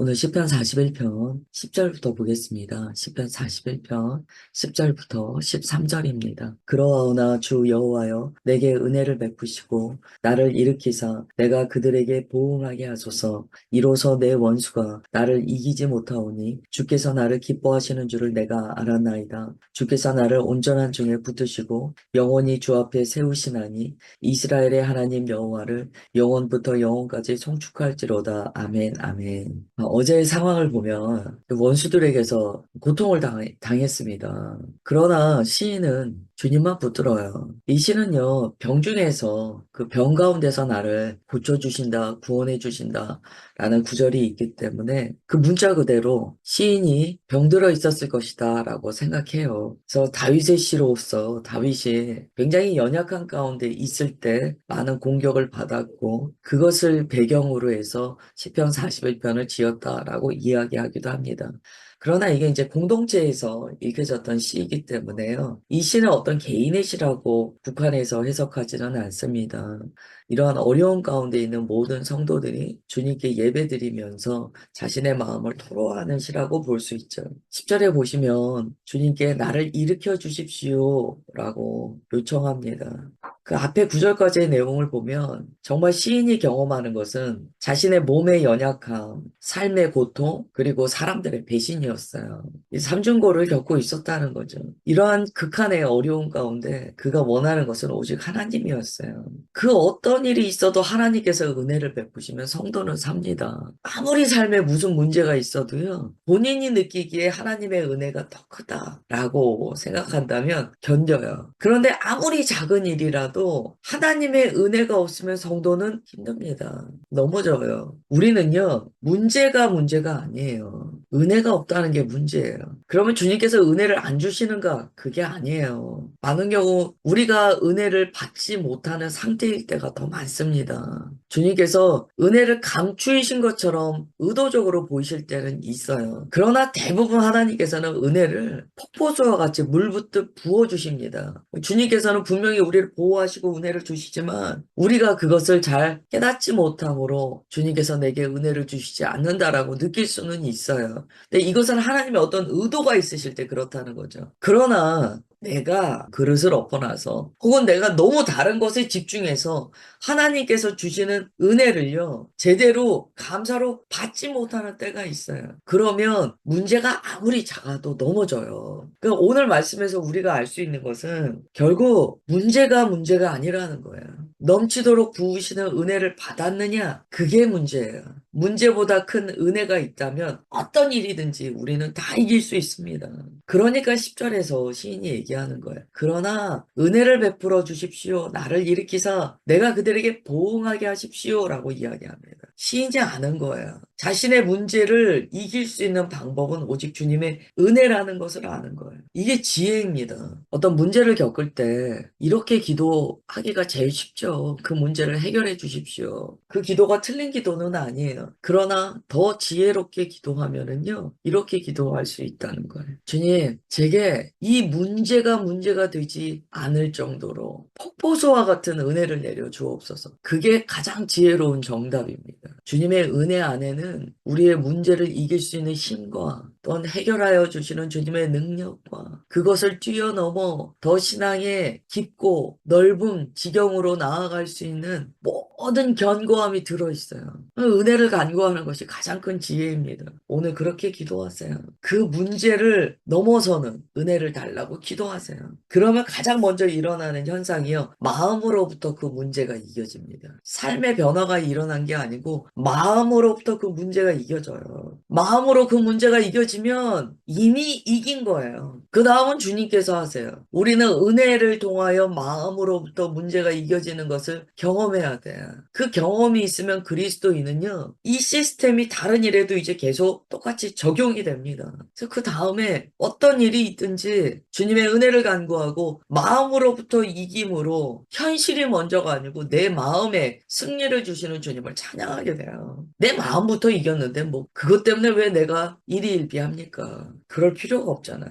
오늘 시편 41편 10절부터 보겠습니다. 시편 41편 10절부터 13절입니다. 그러하오나 주 여호와여 내게 은혜를 베푸시고 나를 일으키사 내가 그들에게 보응하게 하소서. 이로써 내 원수가 나를 이기지 못하오니 주께서 나를 기뻐하시는 줄을 내가 알았나이다. 주께서 나를 온전한 중에 붙드시고 영원히 주 앞에 세우시나니 이스라엘의 하나님 여호와를 영원부터 영원까지 송축할지로다. 아멘 아멘. 어제의 상황을 보면 원수들에게서 고통을 당했습니다. 그러나 시인은 주님만 붙들어요. 이 시는요, 병중에서 그 병 가운데서 나를 고쳐주신다, 구원해주신다 라는 구절이 있기 때문에 그 문자 그대로 시인이 병들어 있었을 것이다 라고 생각해요. 그래서 다윗의 시로서 다윗이 굉장히 연약한 가운데 있을 때 많은 공격을 받았고 그것을 배경으로 해서 시편 41편을 지었다라고 이야기하기도 합니다. 그러나 이게 이제 공동체에서 읽혀졌던 시이기 때문에요. 이 시는 어떤 개인의 시라고 북한에서 해석하지는 않습니다. 이러한 어려운 가운데 있는 모든 성도들이 주님께 예배드리면서 자신의 마음을 토로하는 시라고 볼 수 있죠. 10절에 보시면 주님께 나를 일으켜 주십시오 라고 요청합니다. 그 앞에 9절까지의 내용을 보면 정말 시인이 경험하는 것은 자신의 몸의 연약함, 삶의 고통, 그리고 사람들의 배신이었어요. 이 삼중고를 겪고 있었다는 거죠. 이러한 극한의 어려움 가운데 그가 원하는 것은 오직 하나님이었어요. 그 어떤 일이 있어도 하나님께서 은혜를 베푸시면 성도는 삽니다. 아무리 삶에 무슨 문제가 있어도요, 본인이 느끼기에 하나님의 은혜가 더 크다라고 생각한다면 견뎌요. 그런데 아무리 작은 일이라도 하나님의 은혜가 없으면 성도는 힘듭니다. 넘어져요. 우리는요, 문제가 아니에요. 은혜가 없다는 게 문제예요. 그러면 주님께서 은혜를 안 주시는가? 그게 아니에요. 많은 경우 우리가 은혜를 받지 못하는 상태일 때가 더 많습니다. 주님께서 은혜를 감추이신 것처럼 의도적으로 보이실 때는 있어요. 그러나 대부분 하나님께서는 은혜를 폭포수와 같이 물 붓듯 부어주십니다. 주님께서는 분명히 우리를 보호하시고 은혜를 주시지만 우리가 그것을 잘 깨닫지 못함으로 주님께서 내게 은혜를 주시지 않는다라고 느낄 수는 있어요. 근데 이것은 하나님의 어떤 의도가 있으실 때 그렇다는 거죠. 그러나 내가 그릇을 엎어놔서 혹은 내가 너무 다른 것에 집중해서 하나님께서 주시는 은혜를요, 제대로 감사로 받지 못하는 때가 있어요. 그러면 문제가 아무리 작아도 넘어져요. 그러니까 오늘 말씀에서 우리가 알 수 있는 것은 결국 문제가 아니라는 거예요. 넘치도록 부으시는 은혜를 받았느냐? 그게 문제예요. 문제보다 큰 은혜가 있다면 어떤 일이든지 우리는 다 이길 수 있습니다. 그러니까 10절에서 시인이 얘기하는 거예요. 그러나 은혜를 베풀어 주십시오. 나를 일으키사 내가 그들에게 보응하게 하십시오. 라고 이야기합니다. 시인이 아는 거예요. 자신의 문제를 이길 수 있는 방법은 오직 주님의 은혜라는 것을 아는 거예요. 이게 지혜입니다. 어떤 문제를 겪을 때 이렇게 기도하기가 제일 쉽죠. 그 문제를 해결해 주십시오. 그 기도가 틀린 기도는 아니에요. 그러나 더 지혜롭게 기도하면은요, 이렇게 기도할 수 있다는 거예요. 주님, 제게 이 문제가 되지 않을 정도로 폭포수와 같은 은혜를 내려 주옵소서. 그게 가장 지혜로운 정답입니다. 주님의 은혜 안에는 우리의 문제를 이길 수 있는 힘과 또한 해결하여 주시는 주님의 능력과 그것을 뛰어넘어 더 신앙의 깊고 넓은 지경으로 나아갈 수 있는 모든 견고함이 들어있어요. 은혜를 간구하는 것이 가장 큰 지혜입니다. 오늘 그렇게 기도하세요. 그 문제를 넘어서는 은혜를 달라고 기도하세요. 그러면 가장 먼저 일어나는 현상이요, 마음으로부터 그 문제가 이겨집니다. 삶의 변화가 일어난 게 아니고 마음으로부터 그 문제가 이겨져요. 마음으로 그 문제가 이겨지면 이미 이긴 거예요. 그 다음은 주님께서 하세요. 우리는 은혜를 통하여 마음으로부터 문제가 이겨지는 것을 경험해야 돼요. 그 경험이 있으면 그리스도인은요, 이 시스템이 다른 일에도 이제 계속 똑같이 적용이 됩니다. 그래서 그 다음에 어떤 일이 있든지 주님의 은혜를 간구하고 마음으로부터 이김으로 현실이 먼저가 아니고 내 마음에 승리를 주시는 주님을 찬양하게 돼요. 내 마음부터 이겼는데 뭐 그것 때문에 왜 내가 일희일비합니까? 그럴 필요가 없잖아요.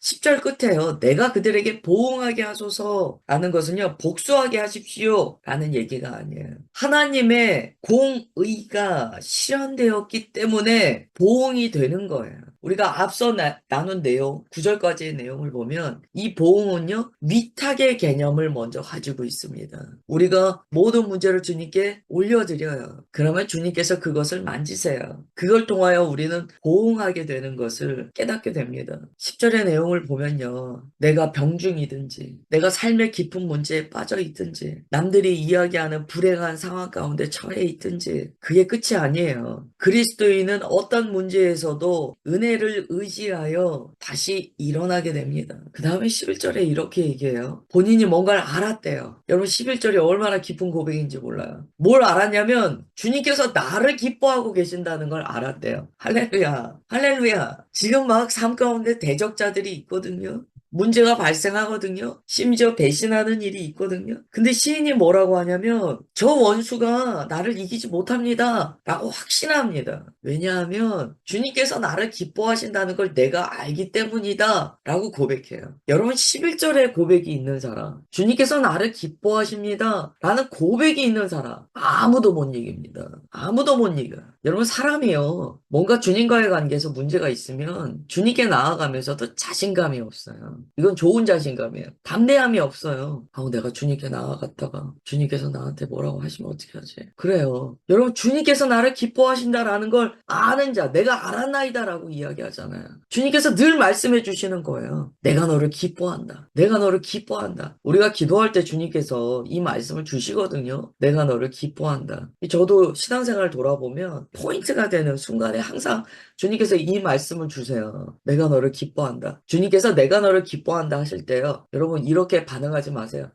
10절 끝에요. 내가 그들에게 보응하게 하소서 라는 것은요, 복수하게 하십시오 라는 얘기가 아니에요. 하나님의 공의가 실현되었기 때문에 보응이 되는 거예요. 우리가 앞서 나눈 내용, 9절까지의 내용을 보면 이 보응은요, 위탁의 개념을 먼저 가지고 있습니다. 우리가 모든 문제를 주님께 올려드려요. 그러면 주님께서 그것을 만지세요. 그걸 통하여 우리는 보응하게 되는 것을 깨닫게 됩니다. 10절의 내용을 보면요, 내가 병중이든지, 내가 삶의 깊은 문제에 빠져 있든지, 남들이 이야기하는 불행한 상황 가운데 처해 있든지, 그게 끝이 아니에요. 그리스도인은 어떤 문제에서도 은혜를 의지하여 다시 일어나게 됩니다. 그 다음에 11절에 이렇게 얘기해요. 본인이 뭔가를 알았대요. 여러분 11절이 얼마나 깊은 고백인지 몰라요. 뭘 알았냐면 주님께서 나를 기뻐하고 계신다는 걸 알았대요. 할렐루야. 할렐루야. 지금 막 삶 가운데 대적자들이 있거든요. 문제가 발생하거든요. 심지어 배신하는 일이 있거든요. 근데 시인이 뭐라고 하냐면 저 원수가 나를 이기지 못합니다. 라고 확신합니다. 왜냐하면 주님께서 나를 기뻐하신다는 걸 내가 알기 때문이다. 라고 고백해요. 여러분 11절에 고백이 있는 사람, 주님께서 나를 기뻐하십니다. 라는 고백이 있는 사람 아무도 못 이깁니다. 아무도 못 이겨. 여러분 사람이요. 뭔가 주님과의 관계에서 문제가 있으면 주님께 나아가면서도 자신감이 없어요. 이건 좋은 자신감이에요. 담대함이 없어요. 내가 주님께 나아갔다가 주님께서 나한테 뭐라고 하시면 어떻게 하지? 그래요. 여러분 주님께서 나를 기뻐하신다라는 걸 아는 자, 내가 알았나이다라고 이야기하잖아요. 주님께서 늘 말씀해 주시는 거예요. 내가 너를 기뻐한다. 내가 너를 기뻐한다. 우리가 기도할 때 주님께서 이 말씀을 주시거든요. 내가 너를 기뻐한다. 저도 신앙생활 돌아보면 포인트가 되는 순간에 항상 주님께서 이 말씀을 주세요. 내가 너를 기뻐한다. 주님께서 내가 너를 기뻐한다 하실 때요. 여러분 이렇게 반응하지 마세요.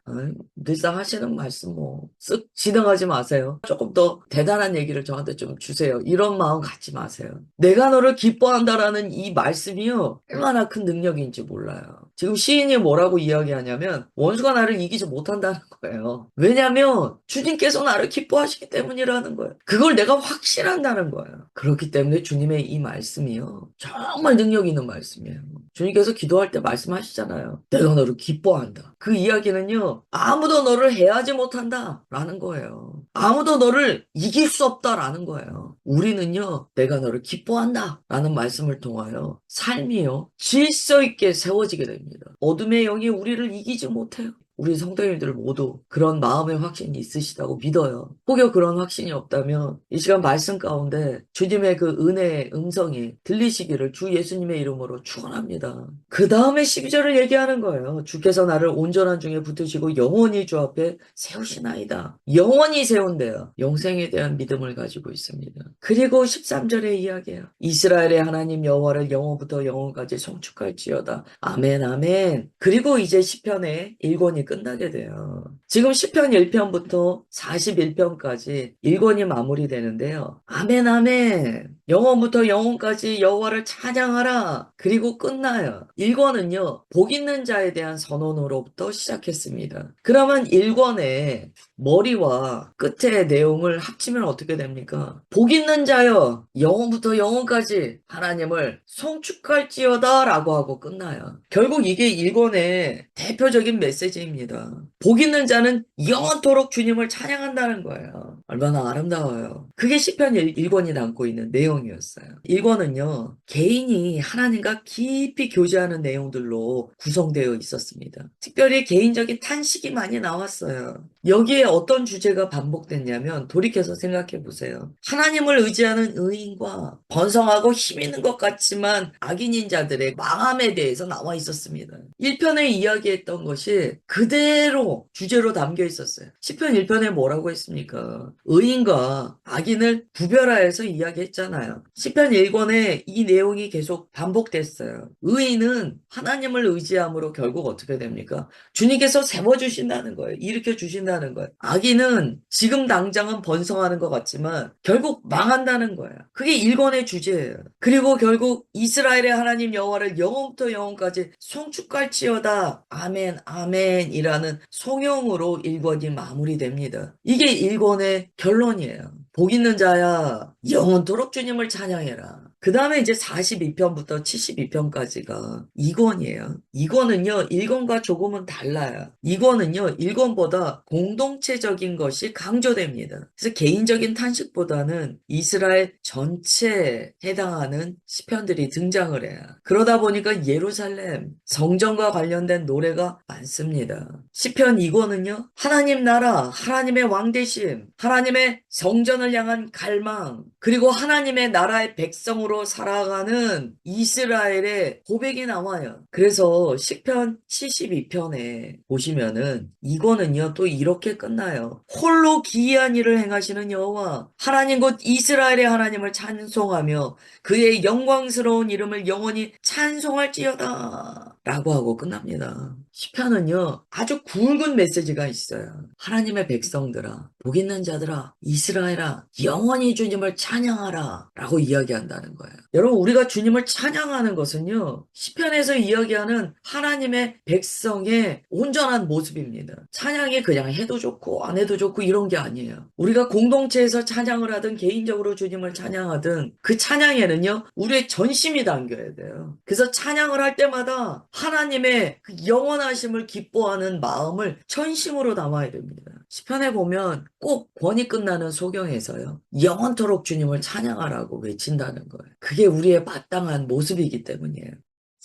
늘상 하시는 말씀 뭐 쓱 지나가지 마세요. 조금 더 대단한 얘기를 저한테 좀 주세요. 이런 마음 갖지 마세요. 내가 너를 기뻐한다라는 이 말씀이요. 얼마나 큰 능력인지 몰라요. 지금 시인이 뭐라고 이야기하냐면 원수가 나를 이기지 못한다는 거예요. 왜냐하면 주님께서 나를 기뻐하시기 때문이라는 거예요. 그걸 내가 확신한다는 거예요. 그렇기 때문에 주님의 이 말씀이요. 정말 능력 있는 말씀이에요. 주님께서 기도할 때 말씀하시잖아요. 내가 너를 기뻐한다. 그 이야기는요. 아무도 너를 해하지 못한다. 라는 거예요. 아무도 너를 이길 수 없다라는 거예요. 우리는요. 내가 너를 기뻐한다. 라는 말씀을 통하여 삶이요. 질서 있게 세워지게 됩니다. 어둠의 영이 우리를 이기지 못해요. 우리 성도님들 모두 그런 마음의 확신이 있으시다고 믿어요. 혹여 그런 확신이 없다면 이 시간 말씀 가운데 주님의 그 은혜의 음성이 들리시기를 주 예수님의 이름으로 축원합니다. 그 다음에 12절을 얘기하는 거예요. 주께서 나를 온전한 중에 붙으시고 영원히 주 앞에 세우시나이다. 영원히 세운대요. 영생에 대한 믿음을 가지고 있습니다. 그리고 13절의 이야기예요. 이스라엘의 하나님 여호와를 영원부터 영원까지 송축할지어다. 아멘 아멘. 그리고 이제 시편의 1권이 끝나게 돼요. 지금 시편 1편부터 41편까지 1권이 마무리되는데요. 아멘 아멘. 영원부터 영원까지 여호와를 찬양하라. 그리고 끝나요. 1권은요. 복 있는 자에 대한 선언으로부터 시작했습니다. 그러면 1권의 머리와 끝의 내용을 합치면 어떻게 됩니까? 복 있는 자여 영원부터 영원까지 하나님을 송축할지어다 라고 하고 끝나요. 결국 이게 1권의 대표적인 메시지입니다. 복 있는 자는 영원토록 주님을 찬양한다는 거예요. 얼마나 아름다워요. 그게 시편 1권이 담고 있는 내용이었어요. 1권은요. 개인이 하나님과 깊이 교제하는 내용들로 구성되어 있었습니다. 특별히 개인적인 탄식이 많이 나왔어요. 여기에 어떤 주제가 반복됐냐면 돌이켜서 생각해 보세요. 하나님을 의지하는 의인과 번성하고 힘 있는 것 같지만 악인인 자들의 마음에 대해서 나와 있었습니다. 1편에 이야기했던 것이 그대로 주제로 담겨 있었어요. 시편 1편에 뭐라고 했습니까? 의인과 악인을 구별하여서 이야기했잖아요. 시편 1권에 이 내용이 계속 반복됐어요. 의인은 하나님을 의지함으로 결국 어떻게 됩니까? 주님께서 세워주신다는 거예요. 일으켜 주신다는 거예요. 악인은 지금 당장은 번성하는 것 같지만 결국 망한다는 거예요. 그게 1권의 주제예요. 그리고 결국 이스라엘의 하나님 여호와를 영원부터 영원까지 송축할지어다. 아멘 아멘이라는 송영으로 1권이 마무리됩니다. 이게 1권의 결론이에요. 복 있는 자야 영원토록 주님을 찬양해라. 그 다음에 이제 42편부터 72편까지가 2권이에요. 2권은요, 1권과 조금은 달라요. 2권은요, 1권보다 공동체적인 것이 강조됩니다. 그래서 개인적인 탄식보다는 이스라엘 전체에 해당하는 시편들이 등장을 해요. 그러다 보니까 예루살렘, 성전과 관련된 노래가 많습니다. 시편 2권은요, 하나님 나라, 하나님의 왕되심, 하나님의 성전을 향한 갈망, 그리고 하나님의 나라의 백성으로 살아가는 이스라엘의 고백이 나와요. 그래서 시편 72편에 보시면은 이거는요 또 이렇게 끝나요. 홀로 기이한 일을 행하시는 여호와 하나님 곧 이스라엘의 하나님을 찬송하며 그의 영광스러운 이름을 영원히 찬송할지어다 라고 하고 끝납니다. 시편은요 아주 굵은 메시지가 있어요. 하나님의 백성들아 복 있는 자들아 이스라엘아 영원히 주님을 찬양하라 라고 이야기한다는 거예요. 여러분 우리가 주님을 찬양하는 것은요 시편에서 이야기하는 하나님의 백성의 온전한 모습입니다. 찬양이 그냥 해도 좋고 안 해도 좋고 이런 게 아니에요. 우리가 공동체에서 찬양을 하든 개인적으로 주님을 찬양하든 그 찬양에는요 우리의 전심이 담겨야 돼요. 그래서 찬양을 할 때마다 하나님의 그 영원하심을 기뻐하는 마음을 전심으로 담아야 됩니다. 시편에 보면 꼭 권이 끝나는 소경에서요. 영원토록 주님을 찬양하라고 외친다는 거예요. 그게 우리의 마땅한 모습이기 때문이에요.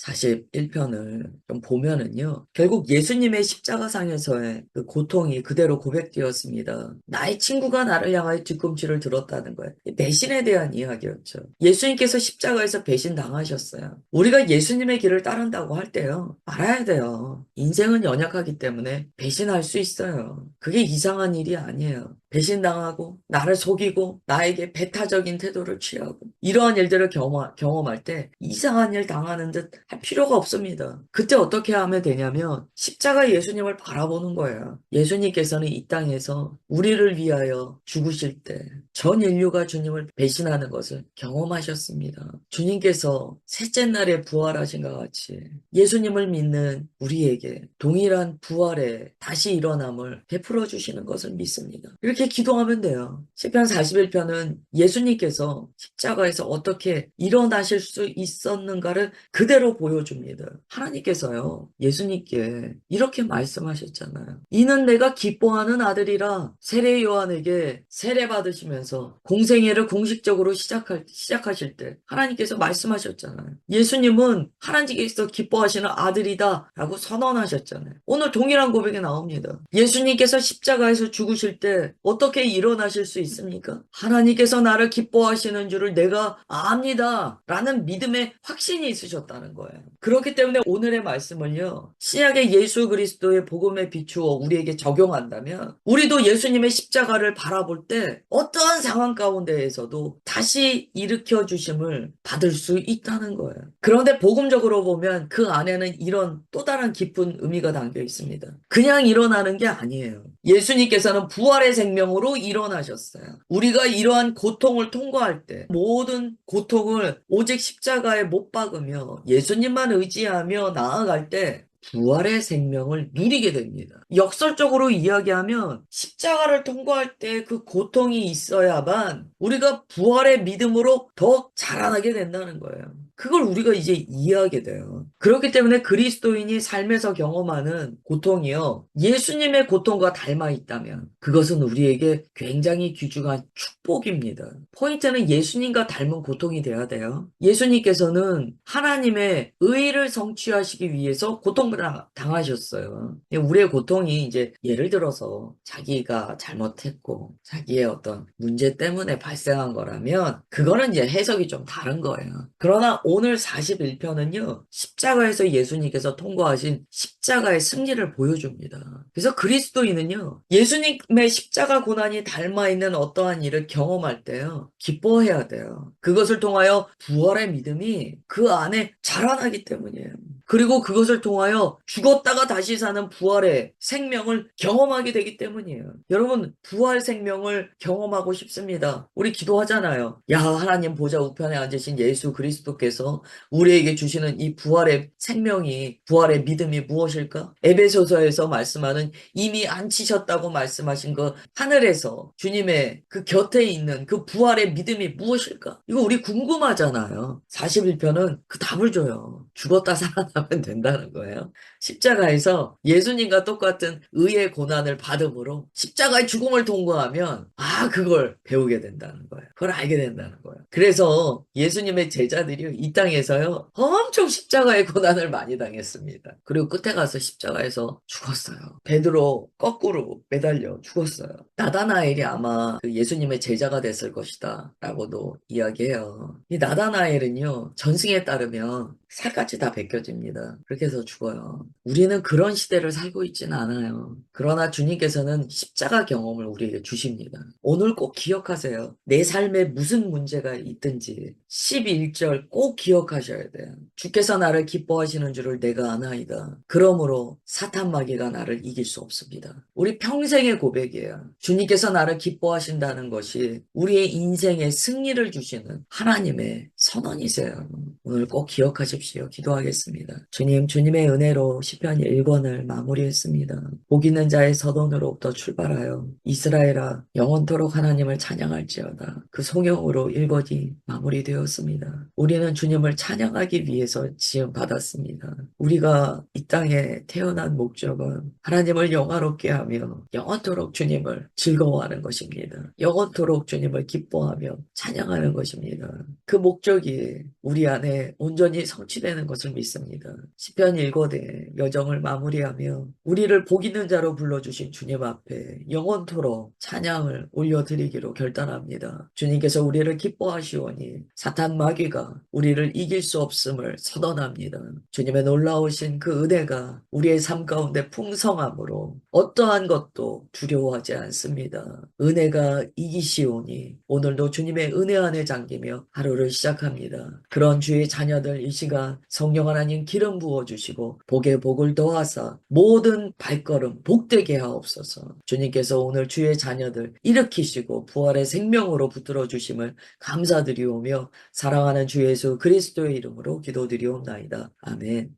41편을 좀 보면은요. 결국 예수님의 십자가상에서의 그 고통이 그대로 고백되었습니다. 나의 친구가 나를 향하여 뒤꿈치를 들었다는 거예요. 배신에 대한 이야기였죠. 예수님께서 십자가에서 배신당하셨어요. 우리가 예수님의 길을 따른다고 할 때요. 알아야 돼요. 인생은 연약하기 때문에 배신할 수 있어요. 그게 이상한 일이 아니에요. 배신당하고 나를 속이고 나에게 배타적인 태도를 취하고 이러한 일들을 경험할 때 이상한 일 당하는 듯 할 필요가 없습니다. 그때 어떻게 하면 되냐면 십자가 예수님을 바라보는 거예요. 예수님께서는 이 땅에서 우리를 위하여 죽으실 때 전 인류가 주님을 배신하는 것을 경험하셨습니다. 주님께서 셋째 날에 부활하신 것 같이 예수님을 믿는 우리에게 동일한 부활의 다시 일어남을 베풀어 주시는 것을 믿습니다. 이렇게 기도하면 돼요. 시편 41편은 예수님께서 십자가에서 어떻게 일어나실 수 있었는가를 그대로 보여줍니다. 하나님께서요, 예수님께 이렇게 말씀하셨잖아요. 이는 내가 기뻐하는 아들이라 세례 요한에게 세례 받으시면서 공생애를 공식적으로 시작하실 때 하나님께서 말씀하셨잖아요. 예수님은 하나님께서 기뻐하시는 아들이다 라고 선언하셨잖아요. 오늘 동일한 고백이 나옵니다. 예수님께서 십자가에서 죽으실 때 어떻게 일어나실 수 있습니까? 하나님께서 나를 기뻐하시는 줄을 내가 압니다 라는 믿음의 확신이 있으셨다는 거예요. 그렇기 때문에 오늘의 말씀을요 신약의 예수 그리스도의 복음에 비추어 우리에게 적용한다면 우리도 예수님의 십자가를 바라볼 때 어떠한 상황 가운데에서도 다시 일으켜 주심을 받을 수 있다는 거예요. 그런데 복음적으로 보면 그 안에는 이런 또 다른 깊은 의미가 담겨 있습니다. 그냥 일어나는 게 아니에요. 예수님께서는 부활의 생명으로 일어나셨어요. 우리가 이러한 고통을 통과할 때 모든 고통을 오직 십자가에 못 박으며 예수님만 의지하며 나아갈 때 부활의 생명을 누리게 됩니다. 역설적으로 이야기하면 십자가를 통과할 때 그 고통이 있어야만 우리가 부활의 믿음으로 더 자라나게 된다는 거예요. 그걸 우리가 이제 이해하게 돼요. 그렇기 때문에 그리스도인이 삶에서 경험하는 고통이요. 예수님의 고통과 닮아 있다면 그것은 우리에게 굉장히 귀중한 축복입니다. 포인트는 예수님과 닮은 고통이 돼야 돼요. 예수님께서는 하나님의 의를 성취하시기 위해서 고통을 당하셨어요. 우리의 고통이 이제 예를 들어서 자기가 잘못했고 자기의 어떤 문제 때문에 발생한 거라면 그거는 이제 해석이 좀 다른 거예요. 그러나 오늘 41편은요. 십자가에서 예수님께서 통과하신 십자가의 승리를 보여줍니다. 그래서 그리스도인은요. 예수님의 십자가 고난이 닮아있는 어떠한 일을 경험할 때요. 기뻐해야 돼요. 그것을 통하여 부활의 믿음이 그 안에 자라나기 때문이에요. 그리고 그것을 통하여 죽었다가 다시 사는 부활의 생명을 경험하게 되기 때문이에요. 여러분, 부활 생명을 경험하고 싶습니다. 우리 기도하잖아요. 야, 하나님 보좌 우편에 앉으신 예수 그리스도께서 우리에게 주시는 이 부활의 생명이, 부활의 믿음이 무엇일까? 에베소서에서 말씀하는 이미 앉히셨다고 말씀하신 그 하늘에서 주님의 그 곁에 있는 그 부활의 믿음이 무엇일까? 이거 우리 궁금하잖아요. 41편은 그 답을 줘요. 죽었다 살아나면 된다는 거예요. 십자가에서 예수님과 똑같은 의의 고난을 받음으로 십자가의 죽음을 통과하면 그걸 배우게 된다는 거예요. 그걸 알게 된다는 거예요. 그래서 예수님의 제자들이 이 땅에서요 엄청 십자가의 고난을 많이 당했습니다. 그리고 끝에 가서 십자가에서 죽었어요. 베드로 거꾸로 매달려 죽었어요. 나다나엘이 아마 그 예수님의 제자가 됐을 것이다 라고도 이야기해요. 이 나다나엘은요 전승에 따르면 살갗이 다 벗겨집니다. 그렇게 해서 죽어요. 우리는 그런 시대를 살고 있지는 않아요. 그러나 주님께서는 십자가 경험을 우리에게 주십니다. 오늘 꼭 기억하세요. 내 삶에 무슨 문제가 있든지 11절 꼭 기억하셔야 돼요. 주께서 나를 기뻐하시는 줄을 내가 아나이다. 그러므로 사탄 마귀가 나를 이길 수 없습니다. 우리 평생의 고백이에요. 주님께서 나를 기뻐하신다는 것이 우리의 인생에 승리를 주시는 하나님의 선언이세요. 오늘 꼭 기억하십시오. 기도하겠습니다. 주님, 주님의 은혜로 시편 1권을 마무리했습니다. 복 있는 자의 서론으로부터 출발하여 이스라엘아 영원토록 하나님을 찬양할지어다. 그 송영으로 1권이 마무리되었습니다. 우리는 주님을 찬양하기 위해서 지음받았습니다. 우리가 이 땅에 태어난 목적은 하나님을 영화롭게 하며 영원토록 주님을 즐거워하는 것입니다. 영원토록 주님을 기뻐하며 찬양하는 것입니다. 그 목적이 우리 안에 온전히 성취되는 것을 믿습니다. 시편 1권의 여정을 마무리하며 우리를 복 있는 자로 불러주신 주님 앞에 영원토록 찬양을 올려드리기로 결단합니다. 주님께서 우리를 기뻐하시오니 사탄 마귀가 우리를 이길 수 없음을 선언합니다. 주님의 놀라우신 그 은혜가 우리의 삶 가운데 풍성함으로 어떠한 것도 두려워하지 않습니다. 은혜가 이기시오니 오늘도 주님의 은혜 안에 잠기며 하루를 시작합니다. 그런 주의 자녀들 이 시간 성령 하나님 기름 부어주시고 복에 복을 더하사 모든 발걸음 복되게 하옵소서. 주님께서 오늘 주의 자녀들 일으키시고 부활의 생명으로 붙들어 주심을 감사드리오며 사랑하는 주 예수 그리스도의 이름으로 기도드리옵나이다. 아멘.